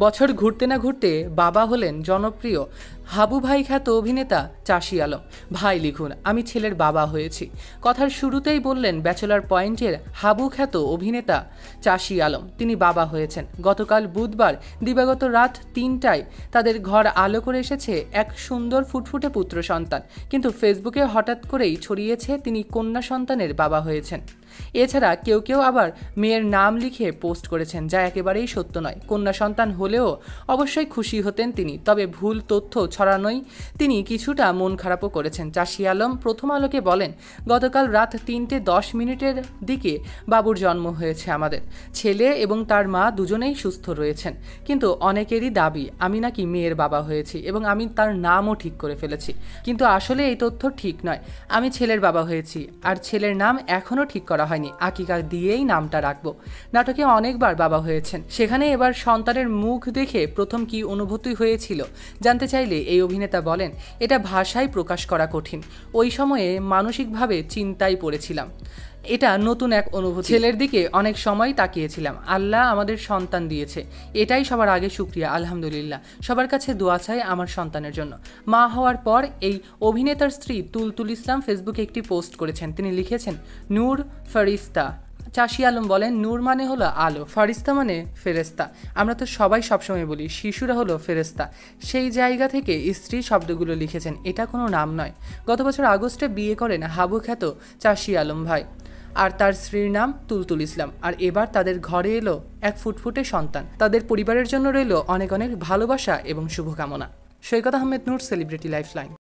বছর ঘুরতে না ঘুরতে বাবা হলেন জনপ্রিয় হাবু ভাই খ্যাত অভিনেতা চাষী আলম। ভাই লিখুন, আমি ছেলের বাবা হয়েছি। কথার শুরুতেই বললেন ব্যাচেলর পয়েন্টের হাবু খ্যাত অভিনেতা চাষী আলম তিনি বাবা হয়েছেন। গতকাল বুধবার দিবাগত রাত ৩টায় তাদের ঘর আলো করে এসেছে এক সুন্দর ফুটফুটে পুত্র সন্তান। কিন্তু ফেসবুকে হঠাৎ করেই ছড়িয়েছে তিনি কন্যা সন্তানের বাবা হয়েছেন। এছাড়া কেউ কেউ আবার মেয়ের নাম লিখে পোস্ট করেছেন, যা একেবারেই সত্য নয়। কন্যা সন্তান হলেও অবশ্যই খুশি হতেন তিনি, তবে ভুল তথ্য ছড়ানোয় তিনি কিছুটা মন খারাপও করেছেন। চাষী আলম প্রথম আলোকে বলেন, গতকাল রাত ৩:১০ দিকে বাবুর জন্ম হয়েছে আমাদের। ছেলে এবং তার মা দুজনেই সুস্থ রয়েছেন, কিন্তু অনেকেরই দাবি আমি নাকি মেয়ের বাবা হয়েছি এবং আমি তার নামও ঠিক করে ফেলেছি। কিন্তু আসলে এই তথ্য ঠিক নয়। আমি ছেলের বাবা হয়েছি, আর ছেলের নাম এখনও ঠিক করা হয়নি। আকিকা দিয়েই নামটা রাখবো। নাটকে অনেকবার বাবা হয়েছেন, সেখানে এবার সন্তানের মুখ দেখে প্রথম কি অনুভূতি হয়েছিল জানতে চাইলে এই অভিনেতা বলেন, এটা ভাষায় প্রকাশ করা কঠিন। ওই সময়ে মানসিকভাবে চিন্তায় পড়েছিলাম। এটা নতুন এক অনুভূতি। ছেলের দিকে অনেক সময় তাকিয়েছিলাম। আল্লাহ আমাদের সন্তান দিয়েছে, এটাই সবার আগে শুকরিয়া, আলহামদুলিল্লাহ। সবার কাছে দোয়া চাই আমার সন্তানের জন্য। মা হওয়ার পর এই অভিনেতার স্ত্রী তুলতুল ইসলাম ফেসবুকে একটি পোস্ট করেছেন। তিনি লিখেছেন, নূর ফারিস্তা। চাষী আলম বলেন, নূর মানে হলো আলো, ফারিস্তা মানে ফেরেস্তা। আমরা তো সবাই সবসময় বলি শিশুরা হলো ফেরেস্তা, সেই জায়গা থেকে স্ত্রী শব্দগুলো লিখেছেন। এটা কোনো নাম নয়। গত বছর আগস্টে বিয়ে করেন হাবু খ্যাত চাষী আলম ভাই, আর তার স্ত্রীর নাম তুলতুল ইসলাম। আর এবার তাদের ঘরে এলো এক ফুটফুটে সন্তান। তাদের পরিবারের জন্য রইল অনেক অনেক ভালোবাসা এবং শুভকামনা। সৈকত আহমেদ নূর, সেলিব্রিটি লাইফলাইন।